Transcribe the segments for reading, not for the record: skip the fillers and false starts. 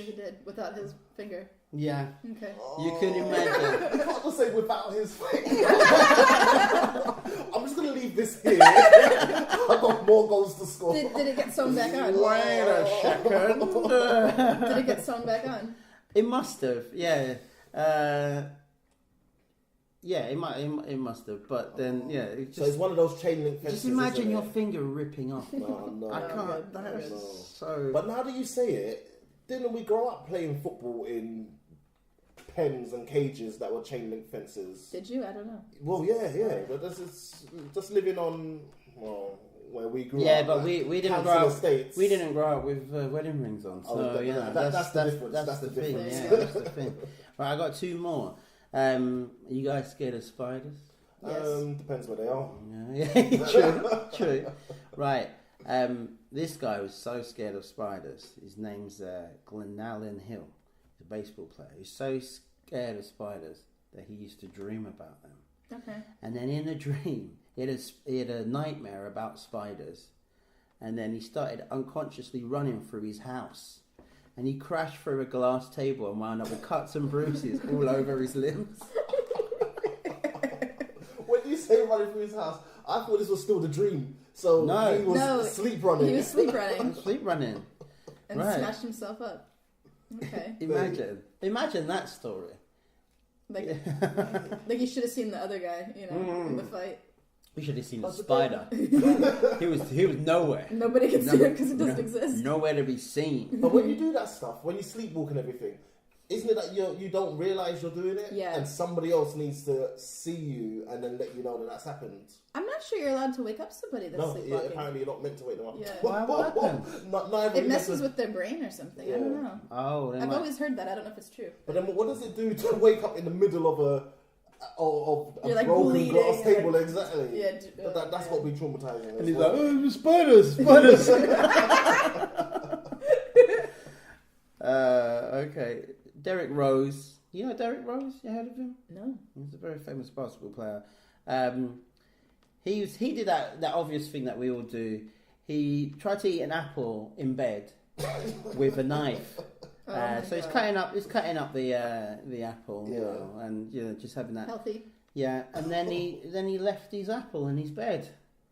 sure he did, without his finger. Yeah. Okay. You can imagine. You can't just say without his finger. I'm just going to leave this here. I've got more goals to score. Did it get sewn back on? Wait a second. Did it get sewn back on? It must have, yeah. Yeah, it must have. But then, yeah. So it's one of those chain link fences. Just imagine your finger ripping off. No. I can't. That's so. But now that you say it, didn't we grow up playing football in pens and cages that were chain link fences? Did you? I don't know. Well, yeah. But this is just living on where we grew up. Yeah, but we didn't grow up. Estates. We didn't grow up with wedding rings on. So that's the difference. That's the thing. difference. Yeah, that's the thing. Right, I got two more. You guys scared of spiders? Yes. Depends where they are. Yeah, true. Right. This guy was so scared of spiders. His name's Glenallen Hill. He's a baseball player. He's so scared of spiders that he used to dream about them. Okay. And then in a dream, he had a nightmare about spiders. And then he started unconsciously running through his house. And he crashed through a glass table and wound up with cuts and bruises all over his limbs. When you say running through his house, I thought this was still the dream. So he was sleep running. He was sleep running. Sleep running. And Right. smashed himself up. Okay. Imagine that story. Like you should have seen the other guy, in the fight. We should have seen the spider. he was nowhere. Nobody can see him because it doesn't exist. Nowhere to be seen. But when you do that stuff, when you sleepwalk and everything, isn't it that you don't realise you're doing it? Yeah. And somebody else needs to see you and then let you know that that's happened. I'm not sure you're allowed to wake up somebody that's sleepwalking. Apparently you're not meant to wake them up. Yeah. What happened? It messes with their brain or something. Yeah. I don't know. Oh, I've always heard that. I don't know if it's true. But then what does it do to wake up in the middle of a You're like broken bleeding, glass like- table? Exactly. Yeah. That's got to be traumatizing. And he's like, oh, spiders. Okay. Derek Rose. You know Derek Rose? You heard of him? No. He's a very famous basketball player. He did that obvious thing that we all do. He tried to eat an apple in bed with a knife. So he's cutting up the apple, and just having that Healthy. Yeah, and then he left his apple in his bed.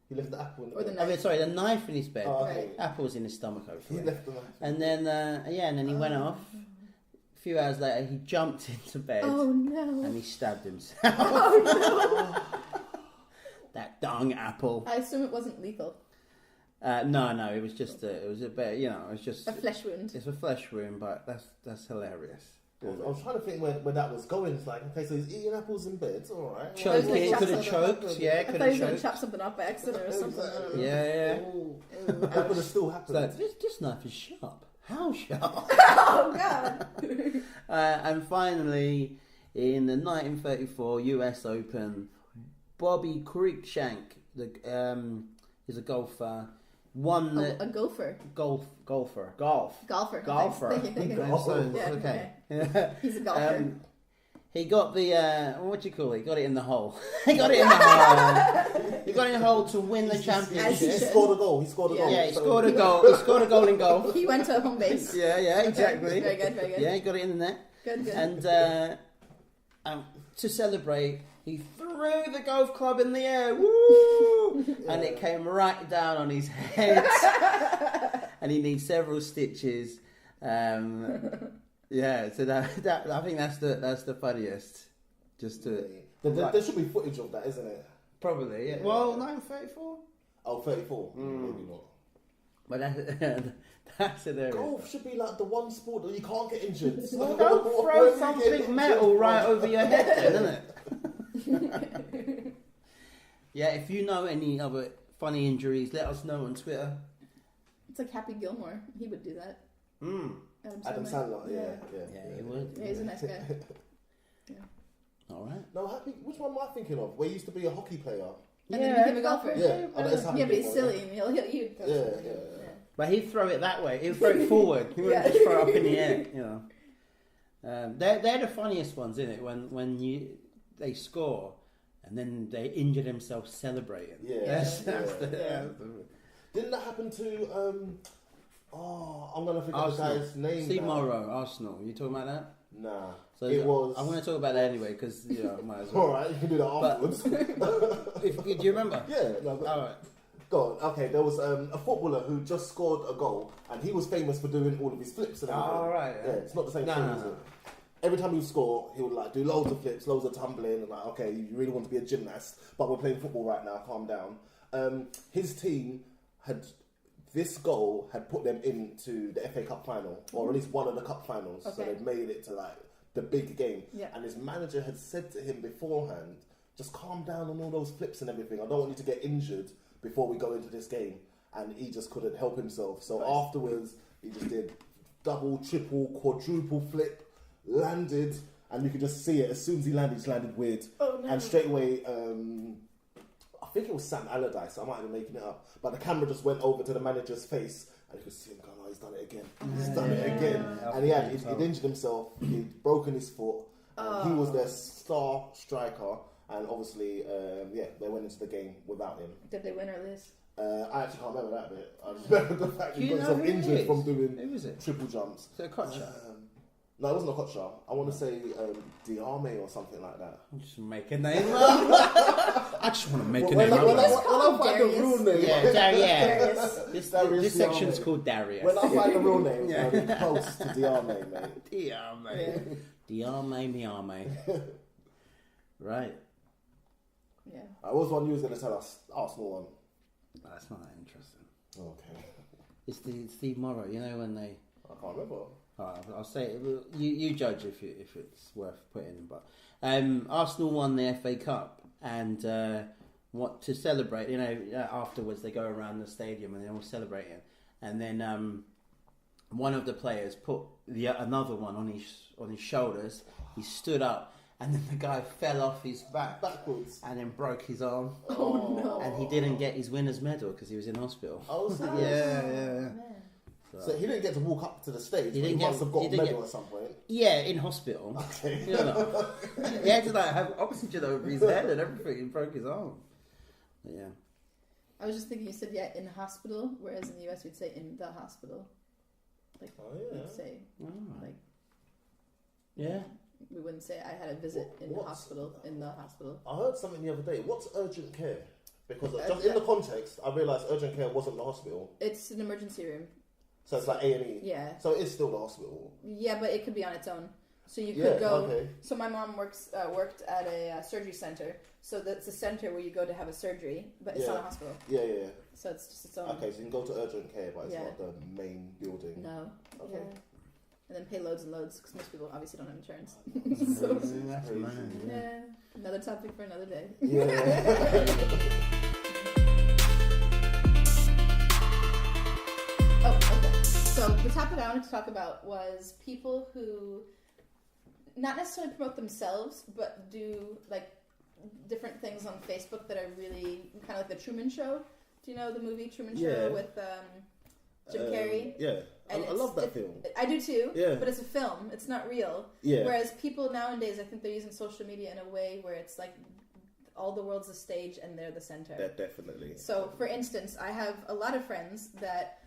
He left the apple in Or the bed. knife. The knife in his bed. Oh, okay. Apple's in his stomach, He hopefully. left the knife. And then and then he went off. A few hours later, he jumped into bed. Oh no. And he stabbed himself. Oh no. That dung apple. I assume it wasn't lethal. No, it was just it was a bit, it was just A flesh wound. It's a flesh wound, but that's hilarious. I was trying to think where that was going. It's like, okay, so he's eating apples in bed. It's all right. Choked Well, it, chop could have something choked. Yeah, I could thought he have was going to choked. chop something off by accident or something. I don't know. Yeah. Ooh. That would have still happened. So this knife is sharp. How sharp? Oh god. And finally, in the 1934 U.S. Open, Bobby Cruikshank, is a golfer, won the A gopher. golfer. Golfer. Thank you. Okay. He's a golfer. He got the what do you call it? He got it in the hole. He got it in the hole. He got it in the hole to win the He championship. scored a goal. He scored a goal. Yeah, he scored a goal. He scored a goal in golf. He went to home base. Yeah, exactly. Very good. Yeah, he got it in the net. Good. And to celebrate, he threw the golf club in the air. Woo! Yeah. And it came right down on his head. And he needs several stitches. Yeah, so that I think that's the funniest. Just to There should be footage of that, isn't it? probably, yeah. Well, 934. Oh, 34. Maybe not. But that's hilarious. Golf should be like the one sport that you can't get injured. Well, don't throw something metal right over your head, then, isn't it? Yeah, if you know any other funny injuries, let us know on Twitter. It's like Happy Gilmore. He would do that. Adam Sandler. Yeah, he would. Yeah, he's a nice guy. Yeah. All right. No, Which one am I thinking of? Where he used to be a hockey player. And then became a golfer. Yeah, oh, that's Happy Yeah, but he's Gilmore, silly and he'll hit you. Yeah. But he'd throw it that way. He'd throw it forward. He wouldn't just throw it up in the air. They're the funniest ones, isn't it? When they score and then they injure themselves celebrating. Yeah. That's the Didn't that happen to Oh, I'm gonna forget Arsenal. the guy's name. Steve now. Morrow, Arsenal. You talking about that? Nah. So It was. I'm going to talk about that anyway because I might as well. All right, you can do that afterwards. Do you remember? Yeah. No, but, All right. go on. Okay, there was a footballer who just scored a goal, and he was famous for doing all of his flips and everything. All right. Yeah, it's not the same No, thing, no, is no. it? Every time he would score, he would like do loads of flips, loads of tumbling, and like, okay, you really want to be a gymnast, but we're playing football right now. Calm down. His team had. This goal had put them into the FA Cup final, or at least one of the cup finals. So Okay. they'd made it to like the big game. Yeah. And his manager had said to him beforehand, just calm down on all those flips and everything. I don't want you to get injured before we go into this game. And he just couldn't help himself. So afterwards, he just did double, triple, quadruple flip, landed, and you could just see it. As soon as he landed, he just landed weird. Oh, no. And straight away, I think it was Sam Allardyce, I might have been making it up, but the camera just went over to the manager's face and you could see him going, oh, he's done it again. He's done it again. And he'd injured himself, he'd broken his foot, and he was their star striker, and obviously, they went into the game without him. Did they win or lose? I actually can't remember that bit. I just remember the fact Do he you got know himself who it injured is? from doing Who was it? triple jumps. So Kocha. No, it wasn't a Kocha. I want to say Diame or something like that. I'm just making a name up. I just want to make a When name I up. find the real name, Darius. This Darius section's Diame. called Darius. When I find the real name, it's going to be close to Diame, mate. Diame. Diame, miame. Right. Yeah. What was one you was going to tell us? Arsenal one. That's not that interesting. Okay. It's the Steve Morrow. You know when they. I can't remember. I'll say it. You judge if it's worth putting in. But Arsenal won the FA Cup, and what to celebrate? Afterwards they go around the stadium and they're all celebrating, and then one of the players put another one on his shoulders. He stood up, and then the guy fell off his back backwards and then broke his arm. Oh no! And he didn't get his winner's medal because he was in hospital. Oh, serious? Yeah. Man. So he didn't get to walk up to the stage. He He didn't must get- have got he a didn't medal get- at some point. Yeah, in hospital. Okay. You know, he had to have oxygen over his head and everything. He broke his arm. But yeah. I was just thinking, you said in hospital, whereas in the US we'd say in the hospital. Like we'd say like Yeah. we wouldn't say I had a visit in the hospital in the hospital. I heard something the other day. What's urgent care? Because Uh, just in the context, I realised urgent care wasn't the hospital. It's an emergency room. So it's like A&E. Yeah. So it is still the hospital. Yeah, but it could be on its own. So you could Yeah, go. okay. So my mom worked at a surgery center. So that's a center where you go to have a surgery, but it's Yeah. not a hospital. Yeah. So it's just its own. Okay, so you can go to urgent care, but it's Yeah. not the main building. No. Okay. Yeah. And then pay loads and loads because most people obviously don't have insurance. So, That's crazy. mad, yeah. Yeah. Another topic for another day. Yeah. Oh, okay. So the topic I wanted to talk about was people who not necessarily promote themselves, but do like different things on Facebook that are really kind of like the Truman Show. Do you know the movie Truman Show Yeah. with Jim Carrey? Yeah. And I love that film. I do too. Yeah. But it's a film. It's not real. Yeah. Whereas people nowadays, I think they're using social media in a way where it's like all the world's a stage and they're the center. Yeah, definitely. So, for instance, I have a lot of friends that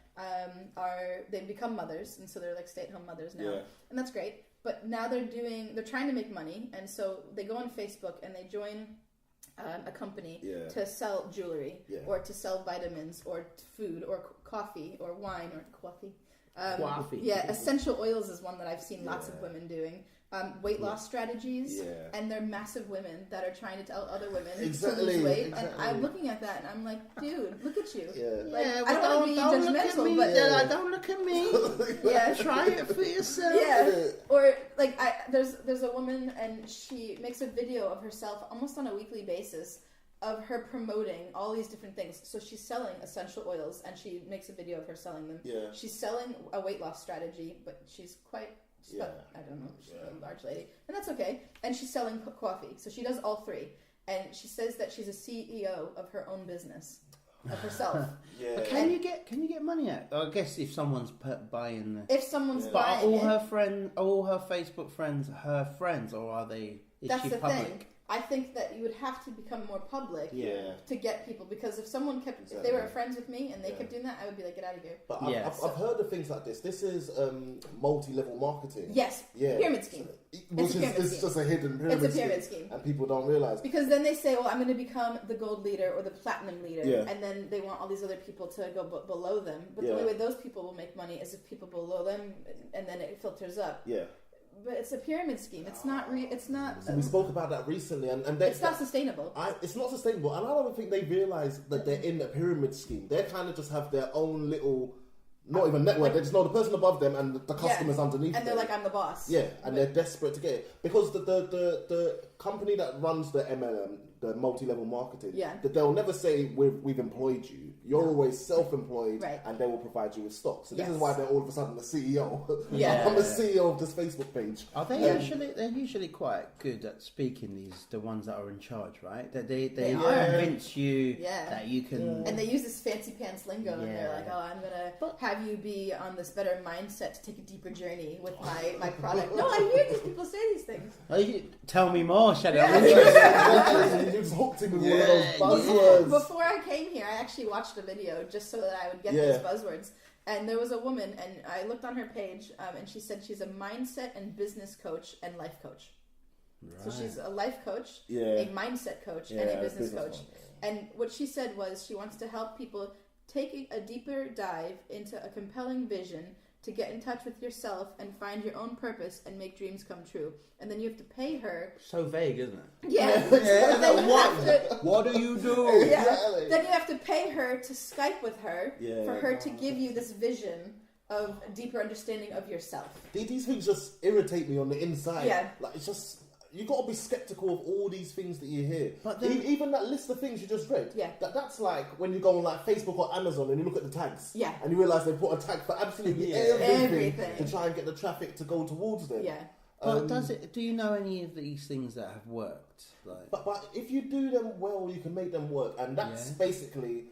they've become mothers, and so they're like stay-at-home mothers now, Yeah. and that's great. But now they're trying to make money, and so they go on Facebook and they join a company Yeah. to sell jewelry, Yeah. or to sell vitamins, or food, or coffee, or wine, or coffee. Coffee. Yeah, essential oils is one that I've seen lots of Yeah. women doing. Weight loss strategies, Yeah. and they're massive women that are trying to tell other women to Exactly, lose weight. exactly. And I'm looking at that and I'm like, dude, look at you. Yeah. Like, Yeah, I don't want to be judgmental, but Yeah. don't look at me. yeah, Try it for yourself. yeah. Or like, there's a woman and she makes a video of herself almost on a weekly basis of her promoting all these different things. So she's selling essential oils and she makes a video of her selling them. Yeah. She's selling a weight loss strategy, but she's Yeah. about, I don't know, she's a large lady, and that's okay. And she's selling coffee, so she does all three. And she says that she's a CEO of her own business, of herself. Yeah. But can you get money out? I guess if someone's buying the. If someone's Yeah. But are buying all it, her Facebook friends, her friends, or are they? Is that's she the public? thing. I think that you would have to become more public to get people, because if someone kept, if they were friends with me and they kept doing that, I would be like, get out of here. But I've heard of things like this. This is multi-level marketing. Yes, pyramid scheme. Which is just a hidden pyramid scheme. It's a pyramid scheme. And people don't realise. Because then they say, well, I'm going to become the gold leader or the platinum leader. And then they want all these other people to go below them. But the only way those people will make money is if people below them, and then it filters up. Yeah. But it's a pyramid scheme. It's not. It's not. So we spoke about that recently, and it's not sustainable. It's not sustainable, and I don't think they realise that they're in a pyramid scheme. They kind of just have their own little, not even network. They just know the person above them and the customers underneath. And they're like, I'm the boss. Yeah, and they're desperate to get it because the company that runs the MLM, the multi-level marketing, that they'll never say we've employed you. You're always self-employed, and they will provide you with stock. So this is why they're all of a sudden the CEO. I'm the CEO of this Facebook page. Are they usually? They're usually quite good at speaking. The ones that are in charge, right? That they convince you that you can. And they use this fancy pants lingo, and they're like, "Oh, I'm gonna have you be on this better mindset to take a deeper journey with my product." No, I hear these people say these things. Tell me more, Shadow. You just hooked him with one of those buzzwords. Before I came here, I actually watched a video just so that I would get these buzzwords. And there was a woman, and I looked on her page, and she said she's a mindset and business coach and life coach. Right. So she's a life coach, a mindset coach, and a business coach. And what she said was she wants to help people take a deeper dive into a compelling vision to get in touch with yourself and find your own purpose and make dreams come true. And then you have to pay her. So vague, isn't it? Yeah. What do you do? Exactly. Then you have to pay her to Skype with her for her to give you this vision of a deeper understanding of yourself. These things just irritate me on the inside. Yeah. Like, it's just... You got to be skeptical of all these things that you hear. But then, even that list of things you just read, that's like when you go on like Facebook or Amazon and you look at the tags, and you realise they put a tag for absolutely everything to try and get the traffic to go towards them. Yeah. But do you know any of these things that have worked? Like... But if you do them well, you can make them work, and that's basically.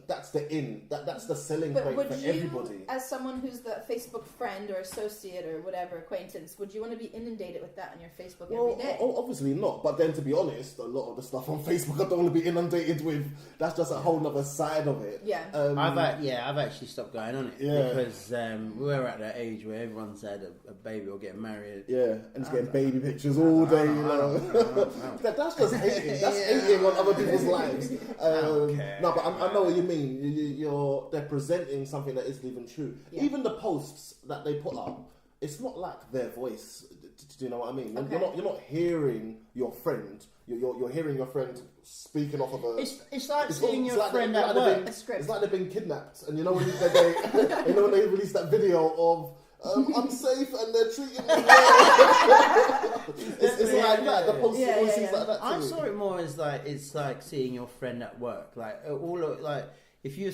That's the that's the selling point for everybody. As someone who's the Facebook friend or associate or whatever acquaintance, would you want to be inundated with that on your Facebook every day? Obviously not. But then, to be honest, a lot of the stuff on Facebook I don't want to be inundated with. That's just a whole other side of it. Yeah. I've actually stopped going on it because we're at that age where everyone's had a baby or getting married. Yeah, and just getting baby pictures all day. That's just hating. That's hating on other people's lives. No, but I know what you mean. They're presenting something that isn't even true. Yeah. Even the posts that they put up, it's not like their voice. Do you know what I mean? Okay. You're not hearing your friend. You're hearing your friend speaking off of a. It's like seeing your friend at work. It's like they've been kidnapped, and you know when they released that video of. I'm safe and they're treating me well. it's like that. The post like that. I saw it more as like it's like seeing your friend at work. Like if you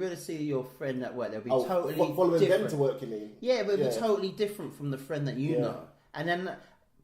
were to see your friend at work, they'll be totally following different. them to work. You mean? Yeah, but it'll be totally different from the friend that you know. And then,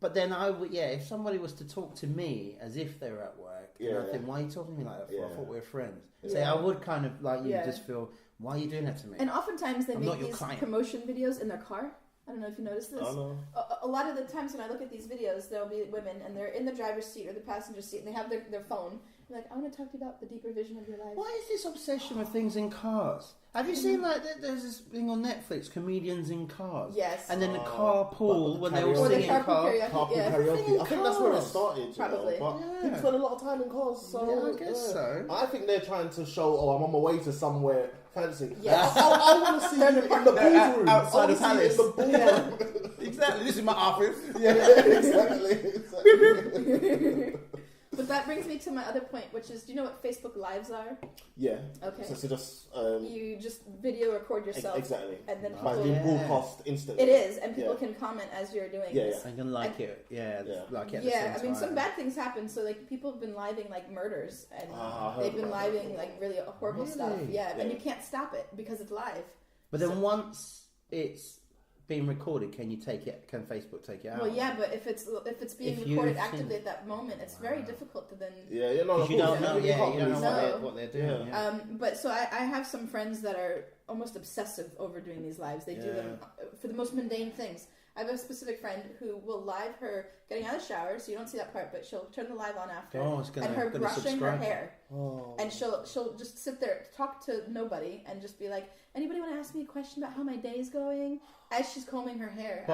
but then I would if somebody was to talk to me as if they were at work, I think, why are you talking to me like that for? I thought we were friends. So I would kind of like you just feel. Why are you doing that to me? And oftentimes they make these promotion videos in their car. I don't know if you noticed this. A lot of the times when I look at these videos, there'll be women and they're in the driver's seat or the passenger seat and they have their phone. They're like, I want to talk to you about the deeper vision of your life. Why is this obsession with things in cars? Have you seen there's this thing on Netflix, comedians in cars? Yes. And then the carpool when they all sing in cars. Carpool karaoke. I think that's where it started. Probably. But people spend a lot of time in cars. So I guess so. I think they're trying to show, I'm on my way to somewhere fancy. Yes. I want to see you in the boardroom. Outside the palace. In the boardroom. Exactly. This is my office. Exactly. But that brings me to my other point, which is, do you know what Facebook Lives are? Yeah. Okay. So just... you just video record yourself. Exactly. And then people... being broadcast instantly. It is, and people can comment as you're doing this. I can like it. Yeah. Like it I mean, some bad things happen. So, like, people have been living, like, murders. And they've been living, like, really horrible stuff. Yeah. And you can't stop it because it's live. But then once it's... being recorded, can Facebook take it out? Well, yeah, but if it's being recorded actively at that moment, it's very difficult to then. You don't know what they're doing. But so I have some friends that are almost obsessive over doing these lives. They do them for the most mundane things. I have a specific friend who will live her getting out of the shower, so you don't see that part, but she'll turn the live on after, and her brushing her hair, and she'll just sit there, talk to nobody, and just be like, anybody want to ask me a question about how my day's going, as she's combing her hair.